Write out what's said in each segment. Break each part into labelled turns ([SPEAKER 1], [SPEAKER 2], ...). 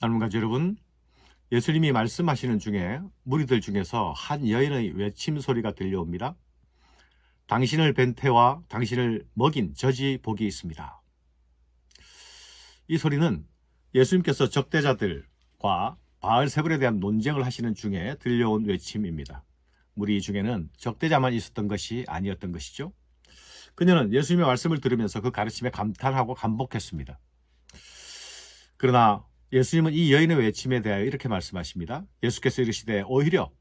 [SPEAKER 1] 사랑하는 여러분, 예수님이 말씀하시는 중에 무리들 중에서 한 여인의 외침 소리가 들려옵니다. 당신을 뵌 태와 당신을 먹인 젖이 복이 있습니다. 이 소리는 예수님께서 적대자들과 바알세불에 대한 논쟁을 하시는 중에 들려온 외침입니다. 무리 중에는 적대자만 있었던 것이 아니었던 것이죠. 그녀는 예수님의 말씀을 들으면서 그 가르침에 감탄하고 감복했습니다. 그러나 예수님은 이 여인의 외침에 대하여 이렇게 말씀하십니다. 예수께서 이르시되 오히려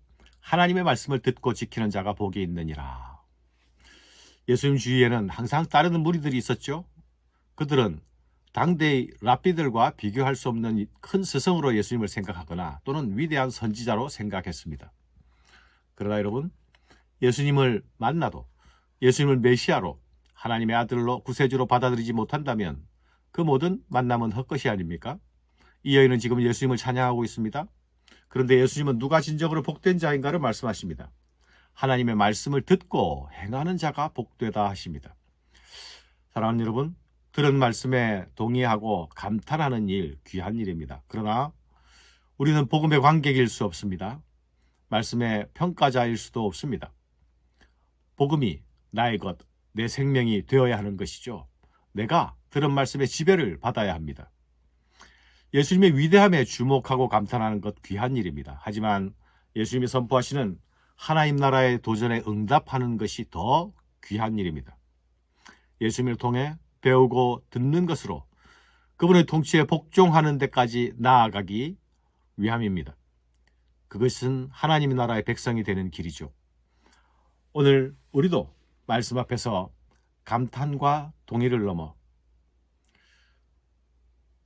[SPEAKER 1] 하나님의 말씀을 듣고 지키는 자가 복이 있느니라. 예수님 주위에는 항상 따르는 무리들이 있었죠. 그들은 당대의 랍비들과 비교할 수 없는 큰 스승으로 예수님을 생각하거나 또는 위대한 선지자로 생각했습니다. 그러나 여러분, 예수님을 만나도 예수님을 메시아로 하나님의 아들로 구세주로 받아들이지 못한다면 그 모든 만남은 헛것이 아닙니까? 이 여인은 지금 예수님을 찬양하고 있습니다. 그런데 예수님은 누가 진정으로 복된 자인가를 말씀하십니다. 하나님의 말씀을 듣고 행하는 자가 복되다 하십니다. 사랑하는 여러분, 들은 말씀에 동의하고 감탄하는 일, 귀한 일입니다. 그러나 우리는 복음의 관객일 수 없습니다. 말씀의 평가자일 수도 없습니다. 복음이 나의 것, 내 생명이 되어야 하는 것이죠. 내가 들은 말씀의 지배를 받아야 합니다. 예수님의 위대함에 주목하고 감탄하는 것 귀한 일입니다. 하지만 예수님이 선포하시는 하나님 나라의 도전에 응답하는 것이 더 귀한 일입니다. 예수님을 통해 배우고 듣는 것으로 그분의 통치에 복종하는 데까지 나아가기 위함입니다. 그것은 하나님 나라의 백성이 되는 길이죠. 오늘 우리도 말씀 앞에서 감탄과 동의를 넘어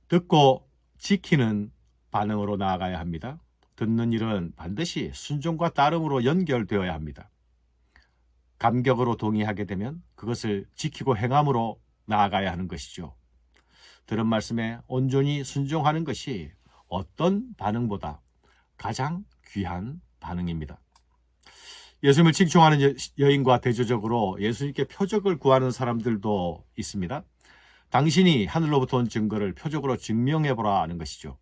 [SPEAKER 1] 듣고 지키는 반응으로 나아가야 합니다. 듣는 일은 반드시 순종과 따름으로 연결되어야 합니다. 감격으로 동의하게 되면 그것을 지키고 행함으로 나아가야 하는 것이죠. 들은 말씀에 온전히 순종하는 것이 어떤 반응보다 가장 귀한 반응입니다. 예수님을 칭송하는 여인과 대조적으로 예수님께 표적을 구하는 사람들도 있습니다. 당신이 하늘로부터 온 증거를 표적으로 증명해보라 하는 것이죠.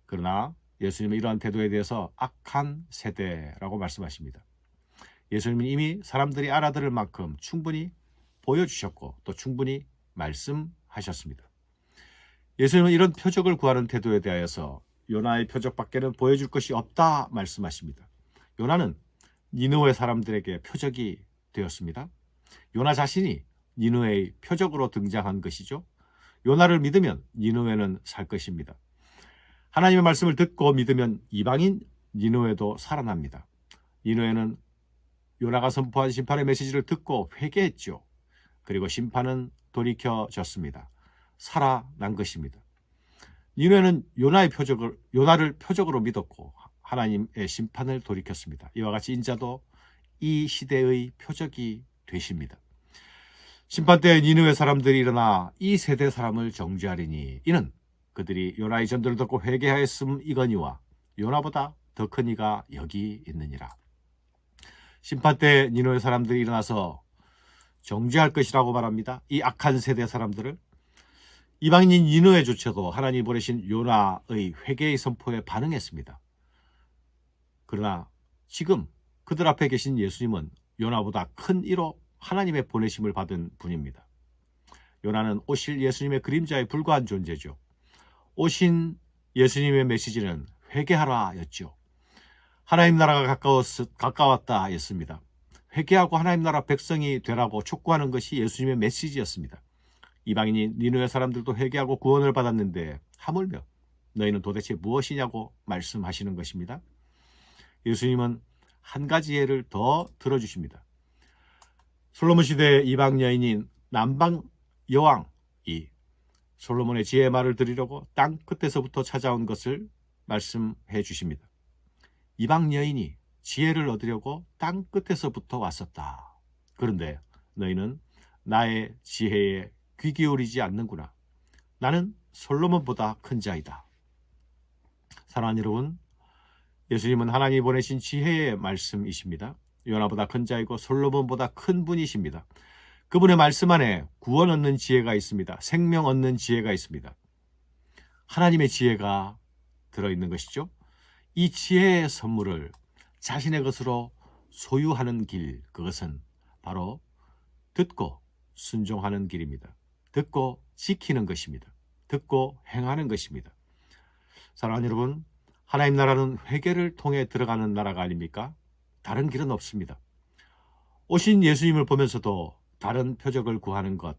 [SPEAKER 1] 그러나 예수님은 이러한 태도에 대해서 악한 세대라고 말씀하십니다. 예수님은 이미 사람들이 알아들을 만큼 충분히 보여주셨고 또 충분히 말씀하셨습니다. 예수님은 이런 표적을 구하는 태도에 대하여서 요나의 표적밖에는 보여줄 것이 없다 말씀하십니다. 요나는 니느웨 사람들에게 표적이 되었습니다. 요나 자신이 니느웨의 표적으로 등장한 것이죠. 요나를 믿으면 니느웨는 살 것입니다. 하나님의 말씀을 듣고 믿으면 이방인 니느웨도 살아납니다. 니느웨는 요나가 선포한 심판의 메시지를 듣고 회개했죠. 그리고 심판은 돌이켜졌습니다. 살아난 것입니다. 니느웨는 요나를 표적으로 믿었고 하나님의 심판을 돌이켰습니다. 이와 같이 인자도 이 시대의 표적이 되십니다. 심판 때 니느웨 사람들이 일어나 이 세대 사람을 정죄하리니 이는 그들이 요나의 전도를 듣고 회개하였음이거니와 요나보다 더 큰 이가 여기 있느니라. 심판 때 니느웨 사람들이 일어나서 정죄할 것이라고 말합니다. 이 악한 세대 사람들을 이방인인 니느웨조차도 하나님이 보내신 요나의 회개의 선포에 반응했습니다. 그러나 지금 그들 앞에 계신 예수님은 요나보다 큰 이로 하나님의 보내심을 받은 분입니다. 요나는 오실 예수님의 그림자에 불과한 존재죠. 오신 예수님의 메시지는 회개하라 였죠. 하나님 나라가 가까웠다 였습니다. 회개하고 하나님 나라 백성이 되라고 촉구하는 것이 예수님의 메시지였습니다. 이방인인 니느웨 사람들도 회개하고 구원을 받았는데 하물며 너희는 도대체 무엇이냐고 말씀하시는 것입니다. 예수님은 한 가지 예를 더 들어주십니다. 솔로몬 시대의 이방 여인인 남방 여왕이 솔로몬의 지혜의 말을 들으려고 땅 끝에서부터 찾아온 것을 말씀해 주십니다. 이방 여인이 지혜를 얻으려고 땅 끝에서부터 왔었다. 그런데 너희는 나의 지혜에 귀 기울이지 않는구나. 나는 솔로몬보다 큰 자이다. 사랑하는 여러분, 예수님은 하나님이 보내신 지혜의 말씀이십니다. 요나보다 큰 자이고 솔로몬보다 큰 분이십니다. 그분의 말씀 안에 구원 얻는 지혜가 있습니다. 생명 얻는 지혜가 있습니다. 하나님의 지혜가 들어있는 것이죠. 이 지혜의 선물을 자신의 것으로 소유하는 길, 그것은 바로 듣고 순종하는 길입니다. 듣고 지키는 것입니다. 듣고 행하는 것입니다. 사랑하는 여러분, 하나님 나라는 회개를 통해 들어가는 나라가 아닙니까? 다른 길은 없습니다. 오신 예수님을 보면서도 다른 표적을 구하는 것,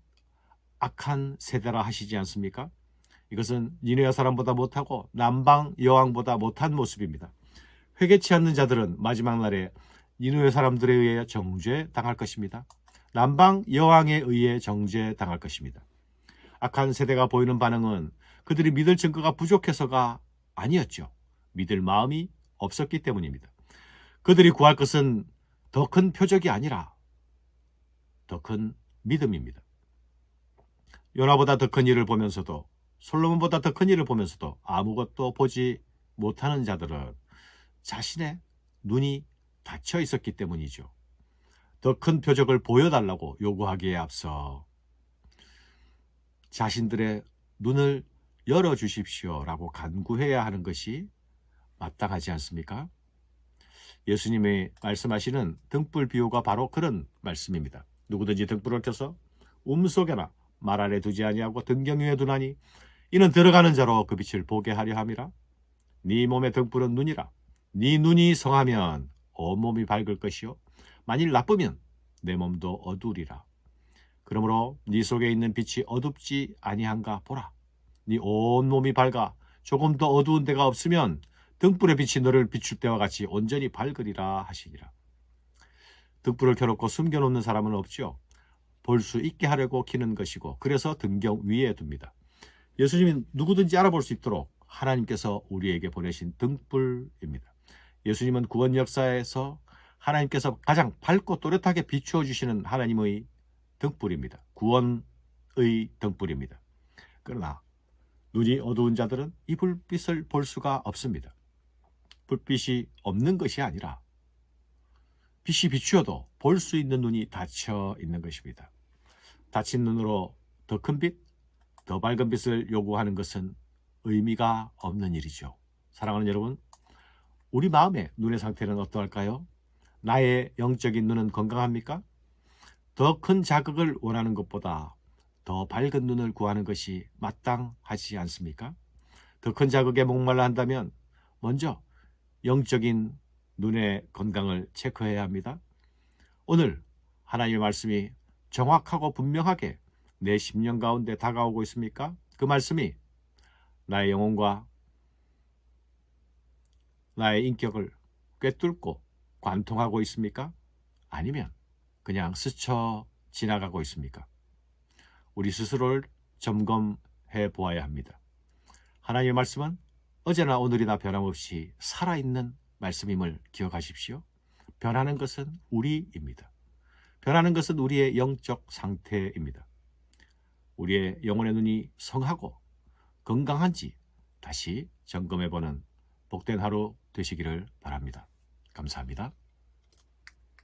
[SPEAKER 1] 악한 세대라 하시지 않습니까? 이것은 니느웨 사람보다 못하고 남방 여왕보다 못한 모습입니다. 회개치 않는 자들은 마지막 날에 니느웨 사람들에 의해 정죄당할 것입니다. 남방 여왕에 의해 정죄당할 것입니다. 악한 세대가 보이는 반응은 그들이 믿을 증거가 부족해서가 아니었죠. 믿을 마음이 없었기 때문입니다. 그들이 구할 것은 더 큰 표적이 아니라 더 큰 믿음입니다. 요나보다 더 큰 일을 보면서도, 솔로몬보다 더 큰 일을 보면서도 아무것도 보지 못하는 자들은 자신의 눈이 닫혀 있었기 때문이죠. 더 큰 표적을 보여달라고 요구하기에 앞서 자신들의 눈을 열어주십시오라고 간구해야 하는 것이 마땅하지 않습니까? 예수님이 말씀하시는 등불 비유가 바로 그런 말씀입니다. 누구든지 등불을 켜서 움속에나 말 아래 두지 아니하고 등경 위에 두나니 이는 들어가는 자로 그 빛을 보게 하려 함이라. 네 몸의 등불은 눈이라. 네 눈이 성하면 온몸이 밝을 것이요 만일 나쁘면 내 몸도 어두우리라. 그러므로 네 속에 있는 빛이 어둡지 아니한가 보라. 네 온몸이 밝아 조금 더 어두운 데가 없으면 등불의 빛이 너를 비출 때와 같이 온전히 밝으리라 하시니라. 등불을 켜놓고 숨겨놓는 사람은 없죠. 볼 수 있게 하려고 켜는 것이고, 그래서 등경 위에 둡니다. 예수님이 누구든지 알아볼 수 있도록 하나님께서 우리에게 보내신 등불입니다. 예수님은 구원 역사에서 하나님께서 가장 밝고 또렷하게 비추어 주시는 하나님의 등불입니다. 구원의 등불입니다. 그러나 눈이 어두운 자들은 이 불빛을 볼 수가 없습니다. 불빛이 없는 것이 아니라 빛이 비추어도 볼 수 있는 눈이 닫혀 있는 것입니다. 닫힌 눈으로 더 큰 빛, 더 밝은 빛을 요구하는 것은 의미가 없는 일이죠. 사랑하는 여러분, 우리 마음의 눈의 상태는 어떠할까요? 나의 영적인 눈은 건강합니까? 더 큰 자극을 원하는 것보다 더 밝은 눈을 구하는 것이 마땅하지 않습니까? 더 큰 자극에 목말라 한다면 먼저 영적인 눈의 건강을 체크해야 합니다. 오늘 하나님의 말씀이 정확하고 분명하게 내 심령 가운데 다가오고 있습니까? 그 말씀이 나의 영혼과 나의 인격을 꿰뚫고 관통하고 있습니까? 아니면 그냥 스쳐 지나가고 있습니까? 우리 스스로를 점검해 보아야 합니다. 하나님의 말씀은 어제나 오늘이나 변함없이 살아있는 말씀임을 기억하십시오. 변하는 것은 우리입니다. 변하는 것은 우리의 영적 상태입니다. 우리의 영혼의 눈이 성하고 건강한지 다시 점검해보는 복된 하루 되시기를 바랍니다. 감사합니다.